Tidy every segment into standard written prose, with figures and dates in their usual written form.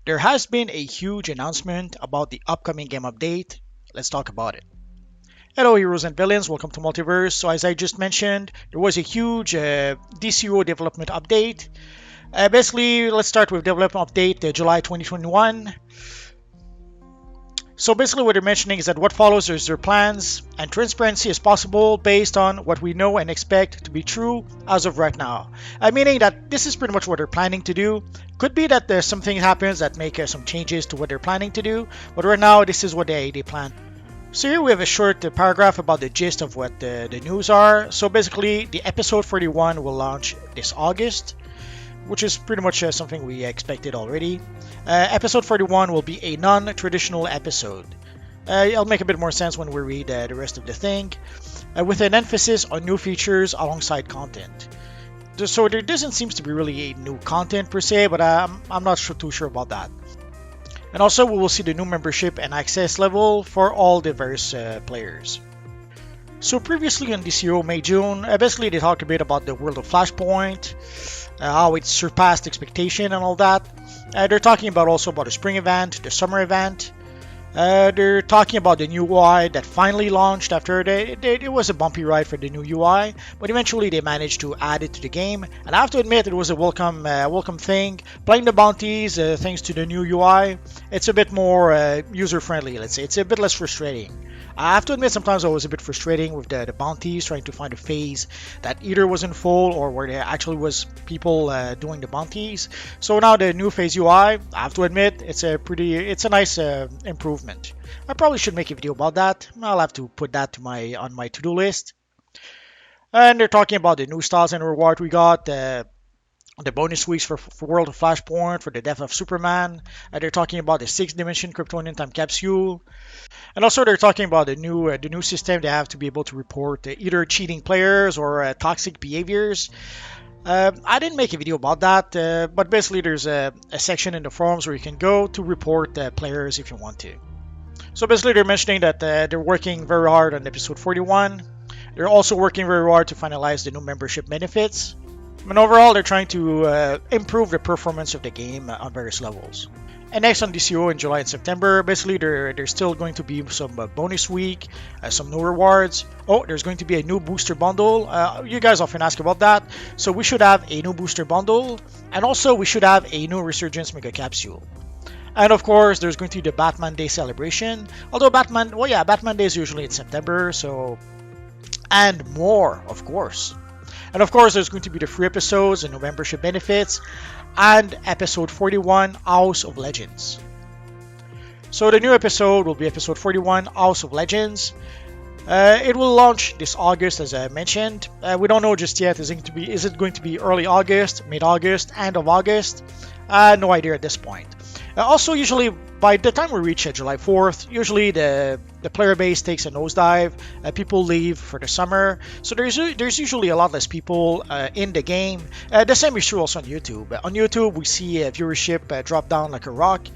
There has been a huge announcement about the upcoming game update. Let's talk about it. Hello, heroes and villains. Welcome to Multiverse. So, as I just mentioned, there was a huge DCUO development update. Basically, let's start with development update July 2021. So basically what they're mentioning is that what follows is their plans and transparency is possible based on what we know and expect to be true as of right now. Meaning that this is pretty much what they're planning to do. Could be that there's something happens that make some changes to what they're planning to do, but right now this is what they plan. So here we have a short paragraph about the gist of what the news are. So basically the episode 41 will launch this August, which is pretty much something we expected already. Episode 41 will be a non-traditional episode. It'll make a bit more sense when we read the rest of the thing, with an emphasis on new features alongside content. So there doesn't seem to be really a new content per se, but I'm not too sure about that. And also we will see the new membership and access level for all the various players. So previously on DCUO May-June, basically they talked a bit about the world of Flashpoint, how it surpassed expectation and all that. They're talking about also about the spring event, the summer event. They're talking about the new UI that finally launched after it was a bumpy ride for the new UI, but eventually they managed to add it to the game. And I have to admit, it was a welcome thing. Playing the bounties, thanks to the new UI, it's a bit more user-friendly. Let's say it's a bit less frustrating. I have to admit, sometimes it was a bit frustrating with the bounties, trying to find a phase that either wasn't full or where there actually was people doing the bounties. So now the new phase UI, I have to admit, it's a nice improvement. I probably should make a video about that. I'll have to put that on my to-do list. And they're talking about the new styles and reward we got. The bonus weeks for World of Flashpoint, for the Death of Superman. They're talking about the 6th dimension Kryptonian time capsule. And also they're talking about the new system. They have to be able to report either cheating players or toxic behaviors. I didn't make a video about that, but basically there's a section in the forums where you can go to report players if you want to. So basically they're mentioning that they're working very hard on episode 41. They're also working very hard to finalize the new membership benefits. And overall, they're trying to improve the performance of the game on various levels. And next on DCO in July and September, basically there's still going to be some bonus week, some new rewards. Oh, there's going to be a new booster bundle. You guys often ask about that. So we should have a new booster bundle, and also we should have a new Resurgence Mega Capsule. And of course, there's going to be the Batman Day celebration. Although Batman Day is usually in September, so... And more, of course. And of course, there's going to be the free episodes and the membership benefits, and episode 41, House of Legends. So the new episode will be episode 41, House of Legends. It will launch this August, as I mentioned. We don't know just yet. Is it going to be early August, mid-August, end of August? No idea at this point. Also, usually by the time we reach July 4th, usually the player base takes a nosedive. People leave for the summer, so there's usually a lot less people in the game. The same is true also on YouTube. On YouTube, we see viewership drop down like a rock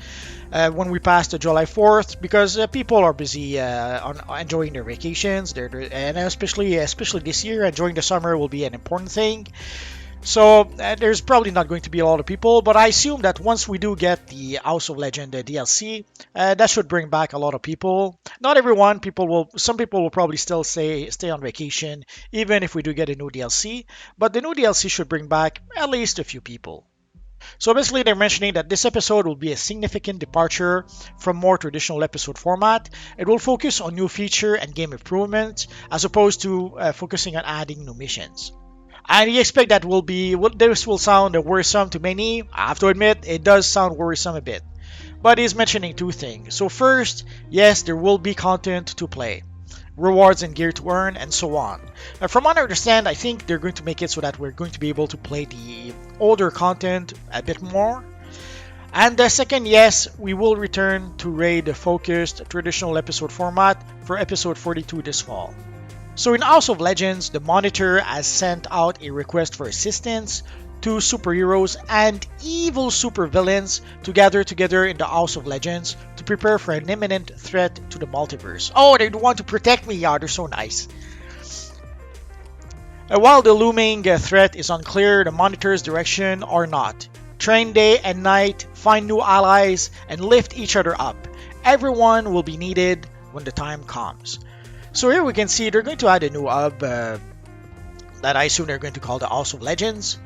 when we pass the July 4th, because people are busy on enjoying their vacations. And especially this year, enjoying the summer will be an important thing. So there's probably not going to be a lot of people, but I assume that once we do get the House of Legend DLC, that should bring back a lot of people. Not everyone. Some people will probably still stay on vacation, even if we do get a new DLC. But the new DLC should bring back at least a few people. So basically they're mentioning that this episode will be a significant departure from more traditional episode format. It will focus on new feature and game improvements, as opposed to focusing on adding new missions. And you expect that this will sound worrisome to many. I have to admit, it does sound worrisome a bit. But he's mentioning two things. So first, yes, there will be content to play, rewards and gear to earn, and so on. From what I understand, I think they're going to make it so that we're going to be able to play the older content a bit more. And the second, yes, we will return to raid-focused traditional episode format for episode 42 this fall. So in House of Legends, the Monitor has sent out a request for assistance to superheroes and evil supervillains to gather together in the House of Legends to prepare for an imminent threat to the multiverse. Oh, they want to protect me. Yeah, they're so nice. While the looming threat is unclear, the Monitor's direction or not, train day and night, find new allies, and lift each other up. Everyone will be needed when the time comes. So here we can see they're going to add a new hub that I assume they're going to call the House of Legends.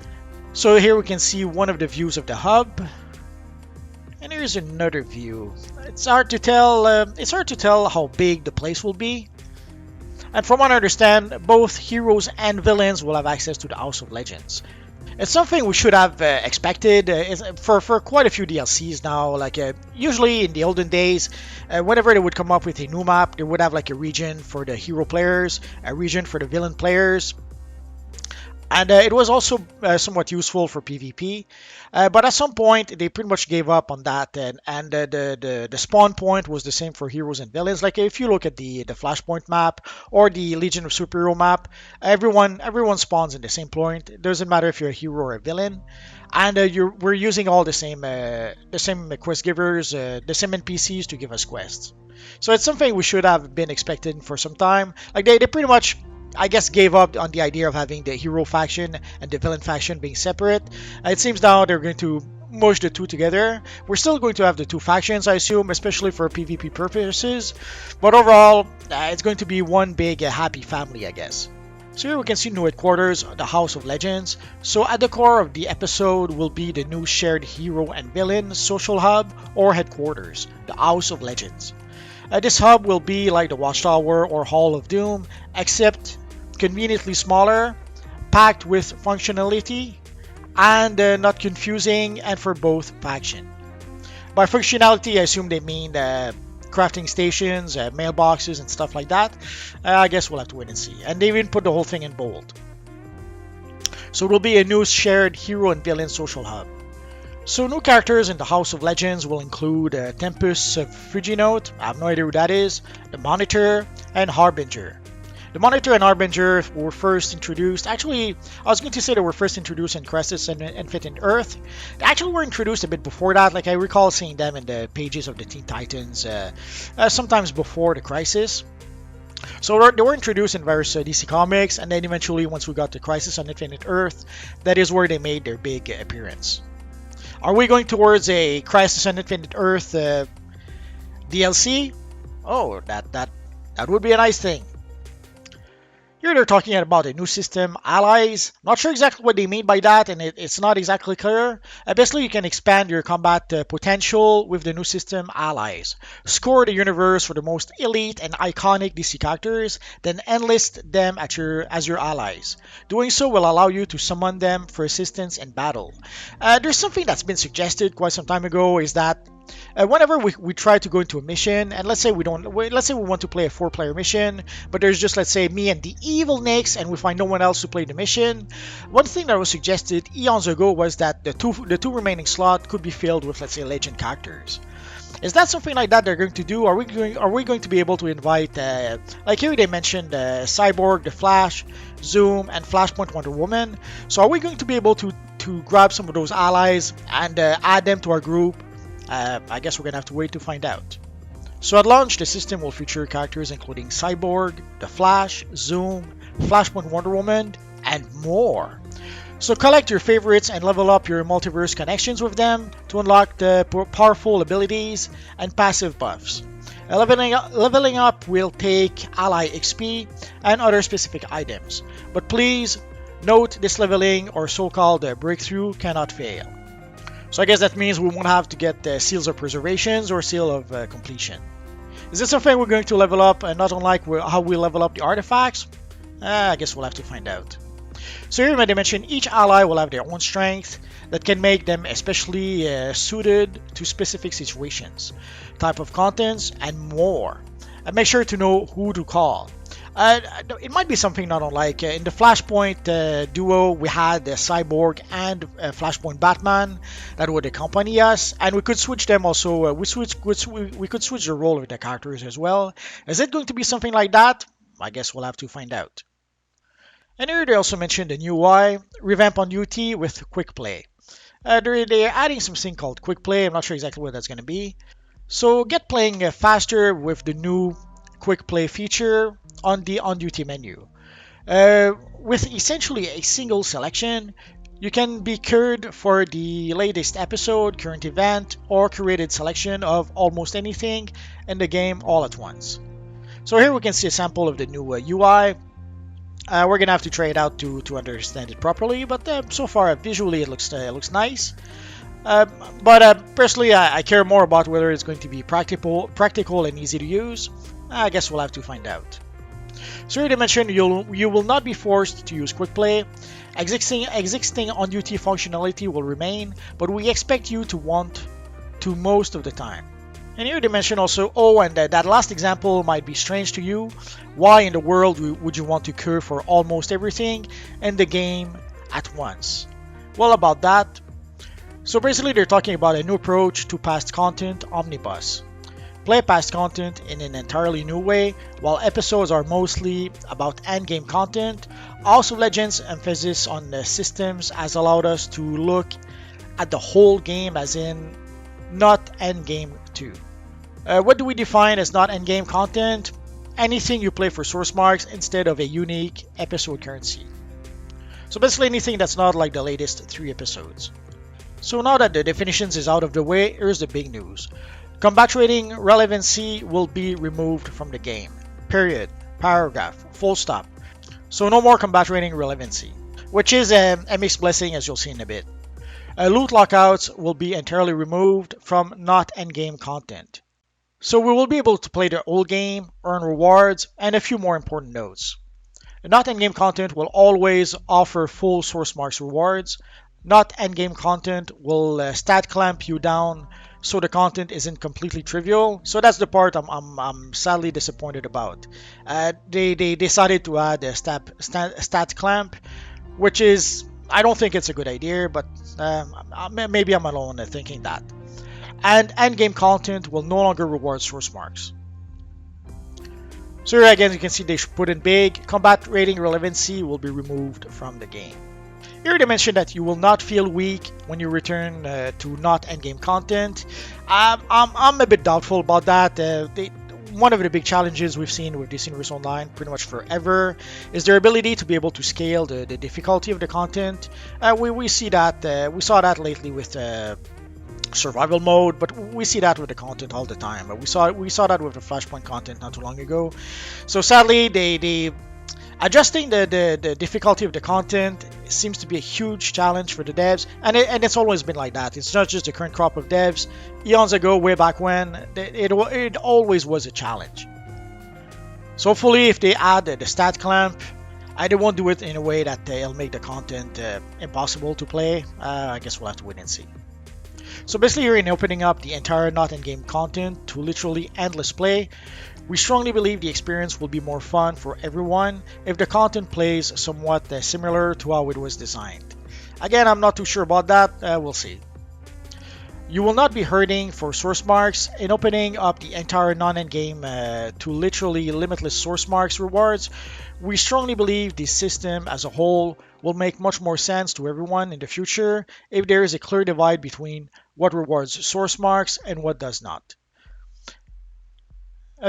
So here we can see one of the views of the hub. And here's another view. It's hard to tell. It's hard to tell how big the place will be. And from what I understand, both heroes and villains will have access to the House of Legends. It's something we should have expected for quite a few DLCs now. Like usually in the olden days, whenever they would come up with a new map, they would have like a region for the hero players, a region for the villain players. And it was also somewhat useful for PvP, but at some point they pretty much gave up on that, and the spawn point was the same for heroes and villains. Like if you look at the Flashpoint map or the Legion of Superhero map, everyone spawns in the same point. It doesn't matter if you're a hero or a villain, and we're using all the same quest givers, the same NPCs to give us quests. So it's something we should have been expecting for some time. Like they pretty much, I guess, gave up on the idea of having the hero faction and the villain faction being separate. It seems now they're going to merge the two together. We're still going to have the two factions, I assume, especially for PvP purposes. But overall, it's going to be one big happy family, I guess. So here we can see new headquarters, the House of Legends. So at the core of the episode will be the new shared hero and villain social hub or headquarters, the House of Legends. This hub will be like the Watchtower or Hall of Doom, except conveniently smaller, packed with functionality, and not confusing, and for both factions. By functionality, I assume they mean crafting stations, mailboxes, and stuff like that. I guess we'll have to wait and see. And they even put the whole thing in bold. So it will be a new shared hero and villain social hub. So new characters in the House of Legends will include Tempest of Friginote, I have no idea who that is, the Monitor, and Harbinger. The Monitor and Harbinger were first introduced, actually, I was going to say they were first introduced in Crisis and Infinite Earth. They actually were introduced a bit before that, like I recall seeing them in the pages of the Teen Titans, sometimes before the Crisis. So they were introduced in various DC comics, and then eventually once we got to Crisis on Infinite Earth, that is where they made their big appearance. Are we going towards a Crisis on Infinite Earth DLC? Oh, that would be a nice thing. Here they're talking about a new system, allies. Not sure exactly what they mean by that, and it's not exactly clear. Basically, you can expand your combat potential with the new system, allies. Score the universe for the most elite and iconic DC characters, then enlist them as your allies. Doing so will allow you to summon them for assistance in battle. There's something that's been suggested quite some time ago, is that whenever we try to go into a mission, and let's say we want to play a 4-player mission, but there's just, let's say, me and the evil Nyx, and we find no one else to play the mission. One thing that was suggested eons ago was that the two remaining slots could be filled with, let's say, legend characters. Is that something like that they're going to do? Are we going to be able to invite, like here they mentioned Cyborg, the Flash, Zoom, and Flashpoint Wonder Woman. So are we going to be able to grab some of those allies and add them to our group? I guess we're gonna have to wait to find out. So at launch, the system will feature characters including Cyborg, The Flash, Zoom, Flashpoint Wonder Woman, and more. So collect your favorites and level up your multiverse connections with them to unlock the powerful abilities and passive buffs. Leveling up will take ally XP and other specific items, but please note this leveling or so-called breakthrough cannot fail. So I guess that means we won't have to get seals of preservations or seal of completion. Is this something we're going to level up and not unlike how we level up the artifacts? I guess we'll have to find out. So here they mention each ally will have their own strength that can make them especially suited to specific situations, type of contents, and more. And make sure to know who to call. It might be something not unlike in the Flashpoint duo, we had Cyborg and Flashpoint Batman that would accompany us, and we could switch them also. We could switch the role of the characters as well. Is it going to be something like that? I guess we'll have to find out. And here they also mentioned the new UI, revamp on UT with Quick Play. They're adding something called Quick Play. I'm not sure exactly what that's going to be. So get playing faster with the new Quick Play feature on the on-duty menu. With essentially a single selection, You can be cured for the latest episode, current event, or curated selection of almost anything in the game all at once. So here we can see a sample of the new UI. We're gonna have to try it out to understand it properly, but so far visually it looks nice. But personally, I care more about whether it's going to be practical and easy to use. I guess we'll have to find out. So here they mentioned you will not be forced to use quick play. Existing on-duty functionality will remain, but we expect you to want to most of the time. And here they mention also, and that last example might be strange to you. Why in the world would you want to cure for almost everything in the game at once? Well, about that. So basically they're talking about a new approach to past content omnibus. Play past content in an entirely new way. While episodes are mostly about endgame content, House of Legends' emphasis on the systems has allowed us to look at the whole game, as in not endgame too. What do we define as not endgame content? Anything you play for source marks instead of a unique episode currency. So basically anything that's not like the latest 3 episodes. So now that the definitions is out of the way, here's the big news. Combat rating relevancy will be removed from the game. Period. Paragraph. Full stop. So no more combat rating relevancy, which is a mixed blessing, as you'll see in a bit. Loot lockouts will be entirely removed from not endgame content. So we will be able to play the whole game, earn rewards, and a few more important notes. Not endgame content will always offer full source marks rewards. Not endgame content will stat clamp you down, so the content isn't completely trivial. So that's the part I'm sadly disappointed about. They decided to add a stat clamp, which is, I don't think it's a good idea, but maybe I'm alone in thinking that. And endgame content will no longer reward source marks. So here again you can see they put in big, combat rating relevancy will be removed from the game. Here they mentioned that you will not feel weak when you return to not endgame content. I'm a bit doubtful about that. One of the big challenges we've seen with DC Universe Online pretty much forever is their ability to be able to scale the difficulty of the content. We saw that lately with survival mode, but we see that with the content all the time. We saw that with the Flashpoint content not too long ago. So sadly, they adjusting the difficulty of the content seems to be a huge challenge for the devs, and it's always been like that. It's not just the current crop of devs. Eons ago, way back when, it always was a challenge. So hopefully if they add the stat clamp, they won't do it in a way that it'll make the content impossible to play. I guess we'll have to wait and see. So basically here in opening up the entire not in-game content to literally endless play, we strongly believe the experience will be more fun for everyone if the content plays somewhat similar to how it was designed. Again, I'm not too sure about that, we'll see. You will not be hurting for source marks. In opening up the entire non-endgame to literally limitless source marks rewards, we strongly believe the system as a whole will make much more sense to everyone in the future if there is a clear divide between what rewards source marks and what does not.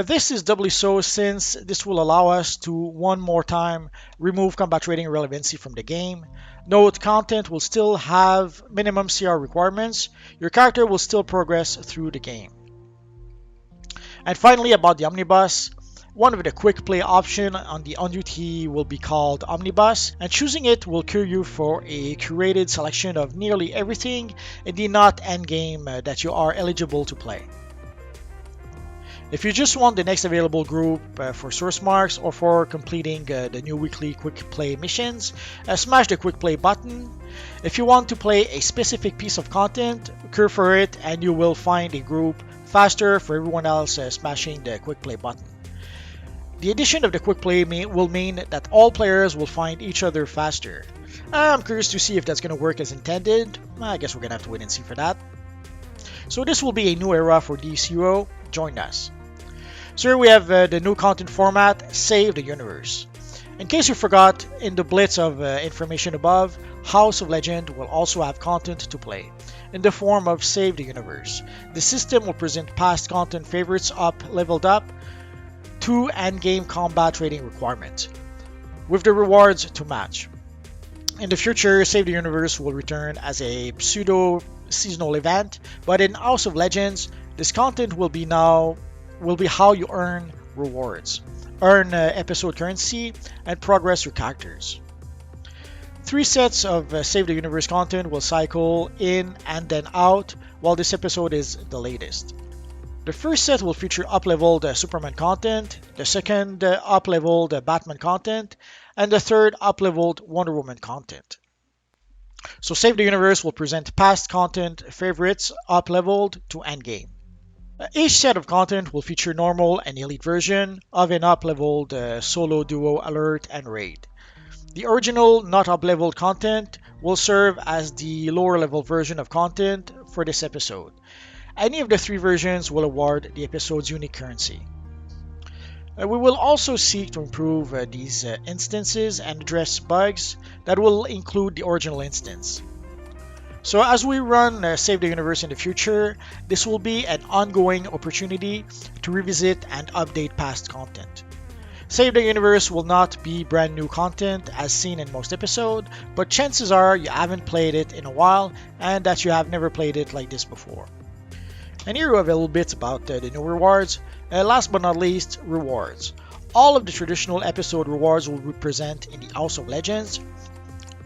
This is doubly so since this will allow us to one more time remove combat rating relevancy from the game. Note, content will still have minimum CR requirements. Your character will still progress through the game. And finally, about the Omnibus, one of the quick play option on the on-duty will be called Omnibus, and choosing it will cure you for a curated selection of nearly everything in the not endgame that you are eligible to play. If you just want the next available group for source marks or for completing the new weekly quick play missions, smash the quick play button. If you want to play a specific piece of content, cure for it and you will find a group faster for everyone else smashing the quick play button. The addition of the quick play will mean that all players will find each other faster. I'm curious to see if that's going to work as intended. I guess we're going to have to wait and see for that. So this will be a new era for DCUO. Join us. So here we have the new content format, Save the Universe. In case you forgot, in the blitz of information above, House of Legend will also have content to play, in the form of Save the Universe. The system will present past content favorites leveled up to endgame combat rating requirements, with the rewards to match. In the future, Save the Universe will return as a pseudo seasonal event, but in House of Legends, this content will be how you earn rewards, earn episode currency, and progress your characters. 3 sets of Save the Universe content will cycle in and then out, while this episode is the latest. The first set will feature up-leveled Superman content, the second up-leveled Batman content, and the third up-leveled Wonder Woman content. So Save the Universe will present past content favorites up-leveled to endgame. Each set of content will feature normal and elite version of an up-leveled solo, duo, alert, and raid. The original not up-leveled content will serve as the lower level version of content for this episode. Any of the 3 versions will award the episode's unique currency. We will also seek to improve these instances and address bugs that will include the original instance. So as we run Save the Universe in the future, this will be an ongoing opportunity to revisit and update past content. Save the Universe will not be brand new content as seen in most episodes, but chances are you haven't played it in a while and that you have never played it like this before. And here we have a little bit about the new rewards. Last but not least, rewards. All of the traditional episode rewards will be present in the House of Legends.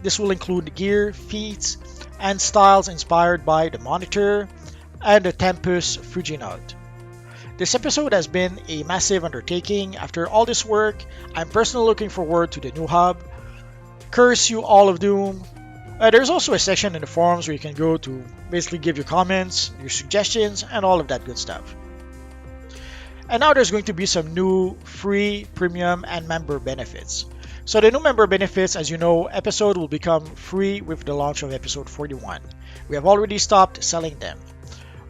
This will include gear, feats, and styles inspired by the Monitor and the Tempus Fujinode. This episode has been a massive undertaking. After all this work, I'm personally looking forward to the new hub. Curse you all of Doom. There's also a section in the forums where you can go to basically give your comments, your suggestions, and all of that good stuff. And now there's going to be some new free, premium, and member benefits. So the new member benefits, as you know, episode will become free with the launch of episode 41. We have already stopped selling them.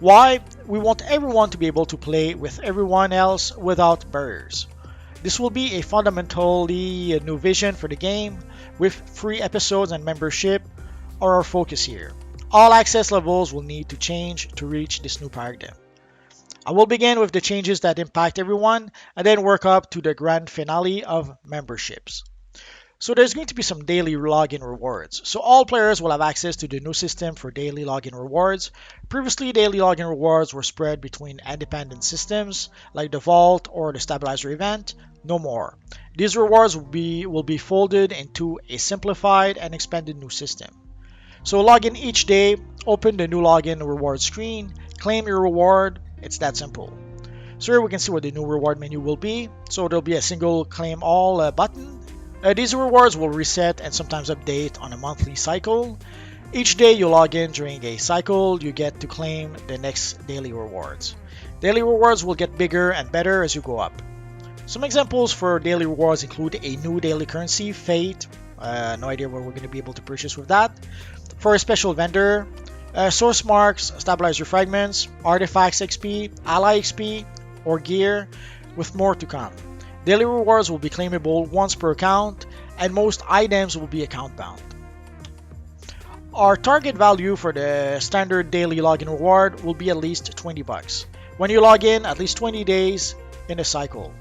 Why? We want everyone to be able to play with everyone else without barriers. This will be a fundamentally new vision for the game, with free episodes and membership are our focus here. All access levels will need to change to reach this new paradigm. I will begin with the changes that impact everyone and then work up to the grand finale of memberships. So there's going to be some daily login rewards. So all players will have access to the new system for daily login rewards. Previously, daily login rewards were spread between independent systems like the Vault or the Stabilizer event. No more. These rewards will be folded into a simplified and expanded new system. So log in each day, open the new login reward screen, claim your reward. It's that simple. So here we can see what the new reward menu will be. So there'll be a single claim all button. These rewards will reset and sometimes update on a monthly cycle. Each day you log in during a cycle, you get to claim the next daily rewards. Daily rewards will get bigger and better as you go up. Some examples for daily rewards include a new daily currency, Fate. No idea what we're going to be able to purchase with that. For a special vendor, source marks, stabilizer fragments, artifacts XP, ally XP, or gear, with more to come. Daily rewards will be claimable once per account, and most items will be account bound. Our target value for the standard daily login reward will be at least $20. When you log in, at least 20 days in a cycle.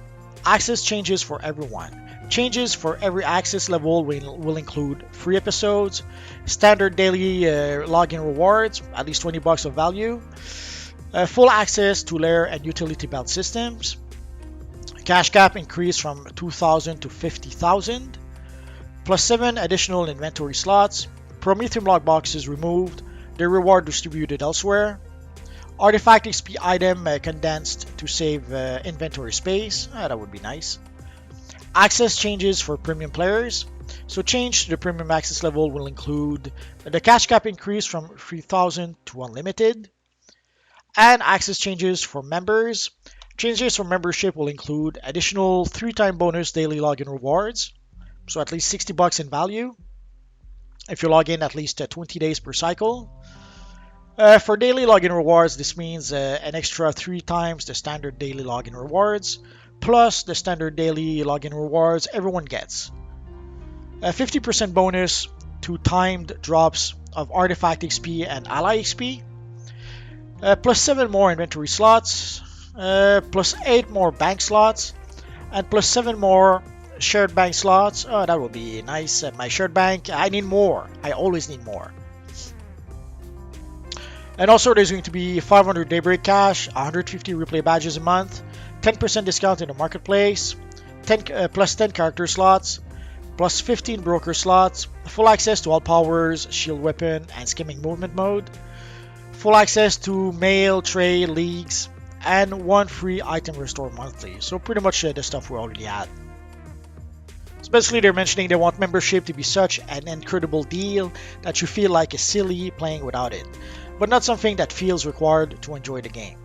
Access changes for everyone. Changes for every access level will include free episodes, standard daily login rewards, at least $20 of value, full access to lair and utility belt systems, cash cap increase from 2,000 to 50,000, plus 7 additional inventory slots, Prometheum log boxes removed, the reward distributed elsewhere, artifact XP item condensed to save inventory space, that would be nice. Access changes for premium players. So change to the premium access level will include the cash cap increase from 3,000 to unlimited. And access changes for members. Changes for membership will include additional 3-time bonus daily login rewards. So at least $60 in value if you log in at least 20 days per cycle. For daily login rewards, this means an extra 3 times the standard daily login rewards, plus the standard daily login rewards everyone gets. A 50% bonus to timed drops of artifact XP and ally XP, plus 7 more inventory slots, plus 8 more bank slots, and plus 7 more shared bank slots. Oh, that will be nice. My shared bank, I need more. I always need more. And also there's going to be 500 Daybreak Cash, 150 replay badges a month, 10% discount in the marketplace, 10 plus 10 character slots, plus 15 broker slots, full access to all powers, shield weapon, and skimming movement mode, full access to mail, trade, leagues, and one free item restore monthly. So pretty much the stuff we already had. So basically they're mentioning they want membership to be such an incredible deal that you feel like a silly playing without it, but not something that feels required to enjoy the game.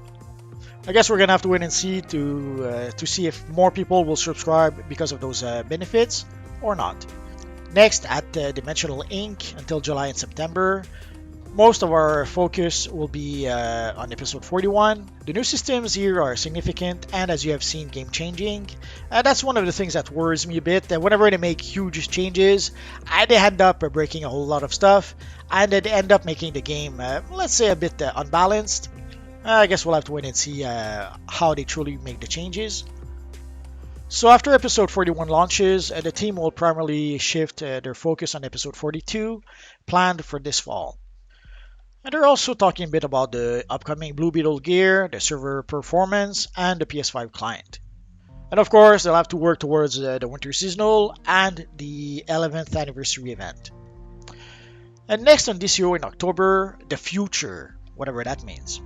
I guess we're gonna have to wait and see to see if more people will subscribe because of those benefits or not. Next, at Dimensional Inc. until July and September, most of our focus will be on episode 41. The new systems here are significant and, as you have seen, game changing. That's one of the things that worries me a bit. Whenever they make huge changes, they end up breaking a whole lot of stuff, and they end up making the game, let's say, a bit unbalanced. I guess we'll have to wait and see how they truly make the changes. So after episode 41 launches, the team will primarily shift their focus on episode 42, planned for this fall. And they're also talking a bit about the upcoming Blue Beetle gear, the server performance, and the PS5 client. And of course, they'll have to work towards the Winter Seasonal and the 11th anniversary event. And next on DCUO in October, the future, whatever that means.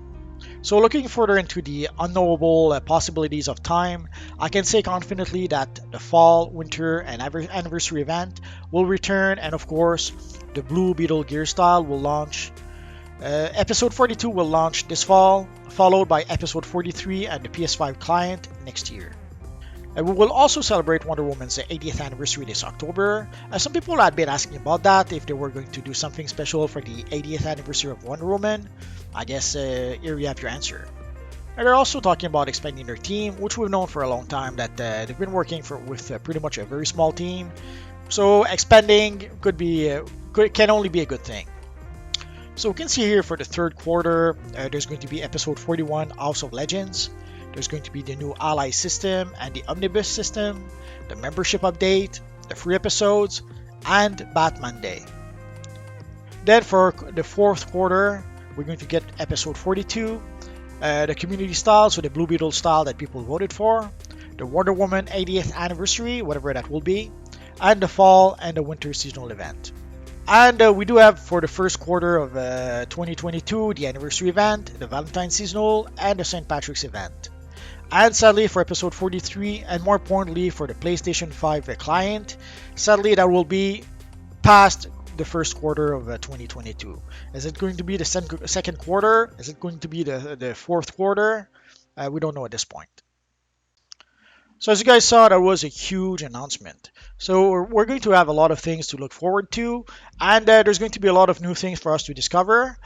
So looking further into the unknowable possibilities of time, I can say confidently that the fall, winter, and anniversary event will return, and of course, the Blue Beetle gear style will launch. Episode 42 will launch this fall, followed by episode 43 and the PS5 client next year. And we will also celebrate Wonder Woman's 80th anniversary this October. Some people had been asking about that, if they were going to do something special for the 80th anniversary of Wonder Woman. I guess here you have your answer. And they're also talking about expanding their team, which we've known for a long time that they've been working with pretty much a very small team. So expanding can only be a good thing. So we can see here for the third quarter, there's going to be episode 41, House of Legends. There's going to be the new ally system and the omnibus system, the membership update, the free episodes, and Batman Day. Then for the fourth quarter, we're going to get episode 42, the community style, so the Blue Beetle style that people voted for, the Wonder Woman 80th anniversary, whatever that will be, and the fall and the winter seasonal event. And we do have for the first quarter of 2022 the anniversary event, the Valentine seasonal, and the St. Patrick's event. And sadly for episode 43, and more importantly for the PlayStation 5 client, sadly that will be past the first quarter of 2022. Is it going to be the second quarter? Is it going to be the fourth quarter? We don't know at this point. So as you guys saw, that was a huge announcement. So we're going to have a lot of things to look forward to, and there's going to be a lot of new things for us to discover,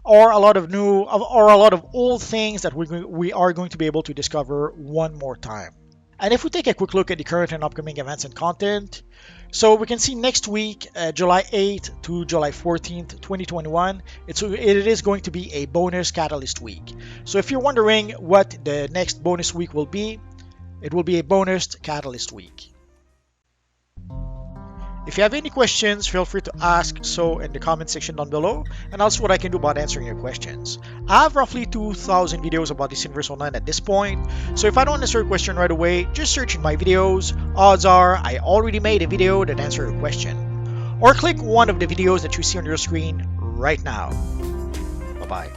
or a lot of old things that we are going to be able to discover one more time. And if we take a quick look at the current and upcoming events and content, so we can see next week, July 8th to July 14th, 2021, it is going to be a bonus Catalyst week. So if you're wondering what the next bonus week will be, it will be a bonus Catalyst week. If you have any questions, feel free to ask so in the comment section down below, and I'll see what I can do about answering your questions. I have roughly 2,000 videos about this Universe Online at this point, so if I don't answer your question right away, just search in my videos. Odds are I already made a video that answers your question. Or click one of the videos that you see on your screen right now. Bye-bye.